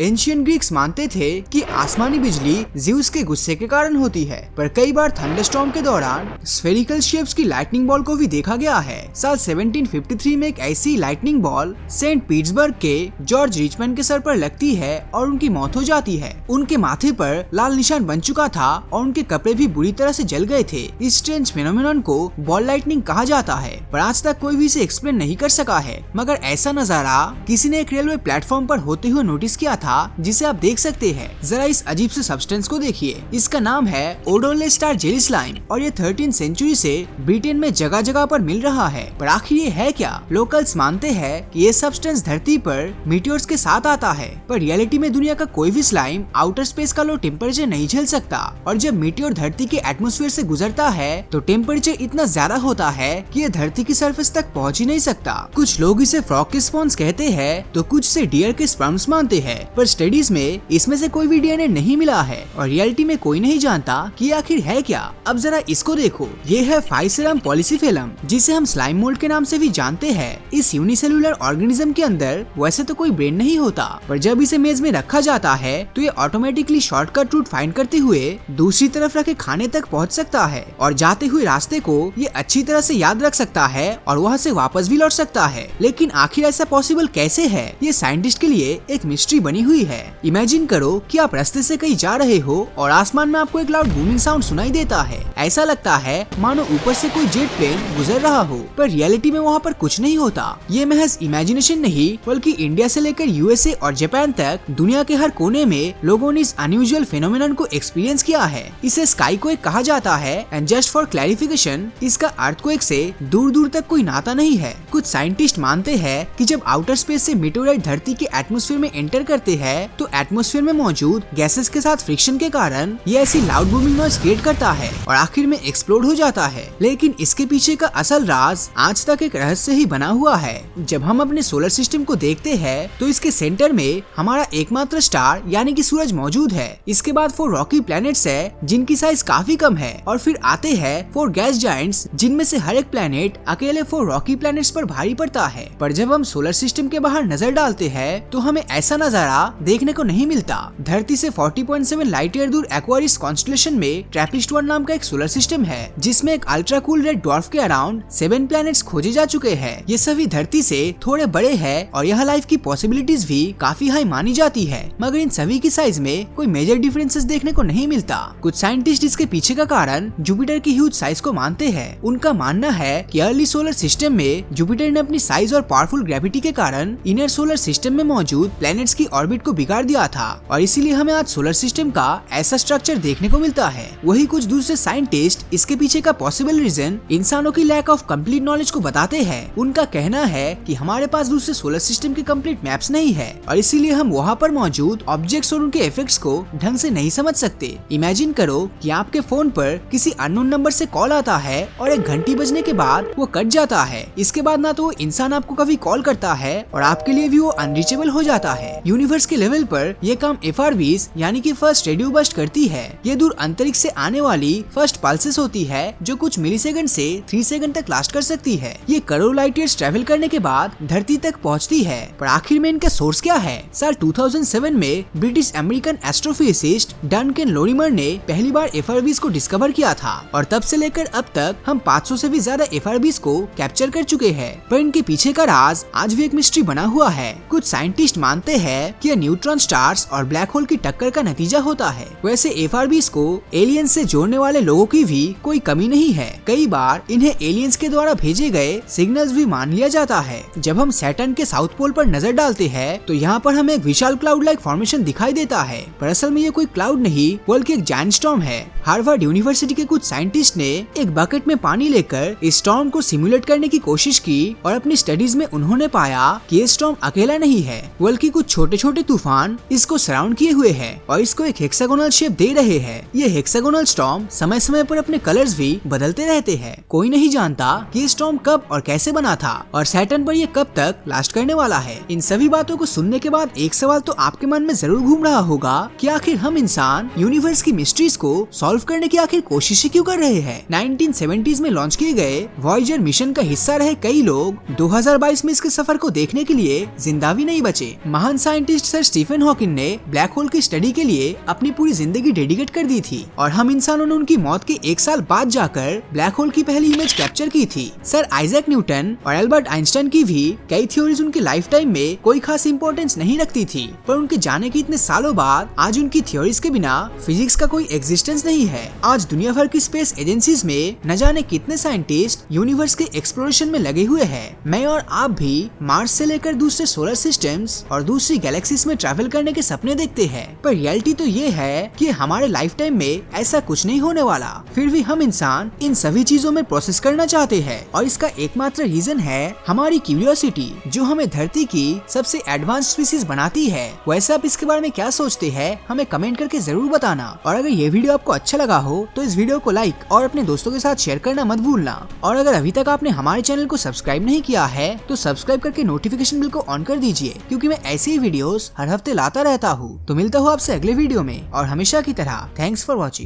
Ancient Greeks मानते थे कि आसमानी बिजली ज़्यूस के गुस्से के कारण होती है, पर कई बार थंडरस्टॉर्म के दौरान स्फेरिकल शेप्स की लाइटनिंग बॉल को भी देखा गया है। साल 1753 में एक ऐसी लाइटनिंग बॉल सेंट पीटर्सबर्ग के जॉर्ज रिचमैन के सर पर लगती है और उनकी मौत हो जाती है। उनके माथे पर लाल निशान बन चुका था और उनके कपड़े भी बुरी तरह से जल गए थे। इस स्ट्रेंज फेनोमेनन को बॉल लाइटनिंग कहा जाता है, पर आज तक कोई भी इसे एक्सप्लेन नहीं कर सका है। मगर ऐसा नजारा किसी ने एक रेलवे प्लेटफॉर्म पर होते हुए नोटिस किया था, जिसे आप देख सकते हैं। जरा इस अजीब से सब्सटेंस को देखिए। इसका नाम है ओडोरलेस स्टार जेली स्लाइम और ये 13th सेंचुरी से ब्रिटेन में जगह जगह पर मिल रहा है। पर आखिर ये है क्या? लोकल्स मानते हैं कि ये सब्सटेंस धरती पर मीटियोर्स के साथ आता है, पर रियलिटी में दुनिया का कोई भी स्लाइम आउटर स्पेस का लो टेम्परेचर नहीं झेल सकता। और जब मीटियोर धरती के एटमॉस्फेयर से गुजरता है तो टेम्परेचर इतना ज्यादा होता है कि ये धरती की सरफेस तक पहुंच ही नहीं सकता। कुछ लोग इसे फ्रॉग के स्पॉन्स कहते हैं तो कुछ से डियर के स्पर्म्स मानते हैं, पर स्टडीज में इसमें से कोई भी डीएनए नहीं मिला है और रियलिटी में कोई नहीं जानता कि आखिर है क्या। अब जरा इसको देखो, ये है फाइसेरम पॉलीसिफेलम, जिसे हम स्लाइम मोल्ड के नाम से भी जानते हैं। इस यूनिसेलुलर ऑर्गेनिज्म के अंदर वैसे तो कोई ब्रेन नहीं होता, पर जब इसे मेज में रखा जाता है तो ये ऑटोमेटिकली शॉर्टकट रूट फाइंड करते हुए दूसरी तरफ रखे खाने तक पहुंच सकता है और जाते हुए रास्ते को ये अच्छी तरह से याद रख सकता है और वहाँ से वापस भी लौट सकता है। लेकिन आखिर ऐसा पॉसिबल कैसे है, ये साइंटिस्ट के लिए एक मिस्ट्री बनी हुई है। इमेजिन करो कि आप रास्ते से कहीं जा रहे हो और आसमान में आपको एक लाउड बूमिंग साउंड सुनाई देता है। ऐसा लगता है मानो ऊपर से कोई जेट प्लेन गुजर रहा हो, पर रियलिटी में वहाँ पर कुछ नहीं होता। ये महज इमेजिनेशन नहीं, बल्कि इंडिया से लेकर यूएसए और जापान तक दुनिया के हर कोने में लोगों ने इस अनयूजुअल फेनोमेनन को एक्सपीरियंस किया है। इसे स्काईक्वेक कहा जाता है एंड जस्ट फॉर क्लैरिफिकेशन, इसका अर्थक्वेक से दूर दूर तक कोई नाता नहीं है। कुछ साइंटिस्ट मानते हैं कि जब आउटर स्पेस से मीटेओराइट धरती के एटमॉस्फेयर में एंटर करते हैं तो एटमॉस्फेयर में मौजूद गैसेस के साथ फ्रिक्शन के कारण ये ऐसी लाउड बूमिंग नॉइज क्रिएट करता है और आखिर में एक्सप्लोड हो जाता है। लेकिन इसके पीछे का असल राज आज तक एक रहस्य ही बना हुआ है। जब हम अपने सोलर सिस्टम को देखते हैं तो इसके सेंटर में हमारा एकमात्र स्टार यानी कि सूरज मौजूद है। इसके बाद 4 रॉकी प्लैनेट्स है जिनकी साइज काफी कम है और फिर आते हैं 4 गैस जायंट्स, जिनमें से हर एक प्लैनेट अकेले 4 रॉकी प्लैनेट्स पर भारी पड़ता है। पर जब हम सोलर सिस्टम के बाहर नजर डालते हैं तो हमें ऐसा नजारा देखने को नहीं मिलता। धरती से 40.7 लाइट ईयर दूर एक्वारिस कॉन्स्टेलेशन में ट्रैपिस्ट 1 नाम का एक सोलर सिस्टम है, जिसमें एक अल्ट्रा कूल रेड ड्वार्फ के अराउंड 7 प्लैनेट्स खोजे जा चुके हैं। ये सभी धरती से थोड़े बड़े हैं और यहाँ लाइफ की पॉसिबिलिटीज भी काफी हाई मानी जाती है, मगर इन सभी की साइज में कोई मेजर डिफरेंसेस देखने को नहीं मिलता। कुछ साइंटिस्ट इसके पीछे का कारण जुपिटर की ह्यूज साइज को मानते हैं। उनका मानना है कि अर्ली सोलर सिस्टम में जुपिटर ने अपनी साइज और पावरफुल ग्रेविटी के कारण इनर सोलर सिस्टम में मौजूद प्लैनेट्स की ऑर्बिट को बिगाड़ दिया था और इसीलिए हमें आज सोलर सिस्टम का ऐसा स्ट्रक्चर देखने को मिलता है। वही कुछ दूसरे साइंटिस्ट इसके पीछे का पॉसिबल रीजन इंसानों की लैक ऑफ कंप्लीट नॉलेज को बताते हैं। उनका कहना है कि हमारे पास दूसरे सोलर सिस्टम के कंप्लीट मैप्स नहीं है और इसीलिए हम वहाँ पर मौजूद ऑब्जेक्ट्स और उनके इफेक्ट्स को ढंग से नहीं समझ सकते। इमेजिन करो कि आपके फोन पर किसी अननोन नंबर से कॉल आता है और एक घंटी बजने के बाद वो कट जाता है। इसके बाद ना तो वो इंसान आपको कभी कॉल करता है और आपके लिए भी वो अनरीचेबल हो जाता है। यूनिवर्स के लेवल पर ये काम FRBs यानी कि फर्स्ट रेडियो बर्स्ट करती है। ये दूर अंतरिक्ष से आने वाली फर्स्ट पल्सेस होती है जो कुछ मिलीसेकंड से 3 सेकंड तक लास्ट कर सकती है। ये करोड़ लाइट ईयर्स ट्रेवल करने के बाद धरती तक पहुंचती है, पर आखिर में इनका सोर्स क्या है? साल 2007 में ब्रिटिश अमेरिकन एस्ट्रोफिजिसिस्ट डनकन लोरिमर ने पहली बार FRBs को डिस्कवर किया था और तब से लेकर अब तक हम 500 से भी ज्यादा FRBs को कैप्चर कर चुके हैं। पर इनके पीछे का राज आज भी एक मिस्ट्री बना हुआ है। कुछ साइंटिस्ट मानते हैं कि न्यूट्रॉन स्टार्स और ब्लैक होल की टक्कर का नतीजा होता है। वैसे FRBs को एलियंस से जोड़ने वाले लोगों की भी कोई कमी नहीं है। कई बार इन्हें एलियंस के द्वारा भेजे गए सिग्नल्स भी मान लिया जाता है। जब हम सैटर्न के साउथ पोल पर नजर डालते हैं तो यहाँ पर हमें एक विशाल क्लाउड लाइक फॉर्मेशन दिखाई देता है, पर असल में ये कोई क्लाउड नहीं बल्कि एक जायंट स्टॉर्म है। हार्वर्ड यूनिवर्सिटी के कुछ साइंटिस्ट ने एक बकेट में पानी लेकर इस स्टॉर्म को सिमुलेट करने की कोशिश की और अपनी स्टडीज में उन्होंने पाया कि ये स्टॉर्म अकेला नहीं है बल्कि कुछ छोटे छोटे तूफान इसको सराउंड किए हुए हैं और इसको एक हेक्सागोनल शेप दे रहे हैं। ये हेक्सागोनल स्टॉर्म समय समय पर अपने कलर्स भी बदलते रहते हैं। कोई नहीं जानता कि ये स्टॉर्म कब और कैसे बना था और सैटर्न पर ये कब तक लास्ट करने वाला है। इन सभी बातों को सुनने के बाद एक सवाल तो आपके मन में जरूर घूम रहा होगा कि आखिर हम इंसान यूनिवर्स की मिस्ट्रीज को सॉल्व करने की आखिर कोशिश क्यों कर रहे हैं। 1970s में लॉन्च किए गए वॉयेजर मिशन का हिस्सा रहे कई लोग 2022 में इसके सफर को देखने के लिए जिंदा भी नहीं बचे। महान साइंटिस्ट सर स्टीफन हॉकिंग ने ब्लैक होल की स्टडी के लिए अपनी पूरी जिंदगी डेडिकेट कर दी थी और हम इंसानों ने उनकी मौत के 1 साल बाद जाकर ब्लैक होल की पहली इमेज कैप्चर की थी। सर आइजैक न्यूटन और एल्बर्ट आइंस्टाइन की भी कई थ्योरीज उनके लाइफ टाइम में कोई खास इंपॉर्टेंस नहीं रखती थी, पर उनके जाने के इतने सालों बाद आज उनकी थ्योरीज के बिना फिजिक्स का कोई एग्जिस्टेंस नहीं है। आज दुनिया भर की स्पेस एजेंसीज में न जाने कितने साइंटिस्ट यूनिवर्स के एक्सप्लोरेशन में लगे हुए हैं। मैं और आप भी मार्स से लेकर दूसरे सोलर सिस्टम्स और दूसरी गैलेक्सीज में ट्रैवल करने के सपने देखते हैं, पर रियलिटी तो ये है कि हमारे लाइफ टाइम में ऐसा कुछ नहीं होने वाला। फिर भी हम इंसान इन सभी चीजों में प्रोसेस करना चाहते हैं और इसका एकमात्र रीजन है हमारी क्यूरियोसिटी, जो हमें धरती की सबसे एडवांस स्पीसीज बनाती है। वैसे आप इसके बारे में क्या सोचते हैं, हमें कमेंट करके जरूर बताना। और अगर ये वीडियो आपको अच्छा लगा हो तो इस वीडियो को लाइक और अपने दोस्तों के साथ शेयर करना मत भूलना। और अगर अभी तक आपने हमारे चैनल को सब्सक्राइब नहीं किया है तो सब्सक्राइब करके नोटिफिकेशन बिल को ऑन कर दीजिए, क्योंकि मैं ऐसे ही वीडियोस हर हफ्ते लाता रहता हूँ। तो मिलता हूँ आपसे अगले वीडियो में और हमेशा की तरह थैंक्स फॉर वॉचिंग।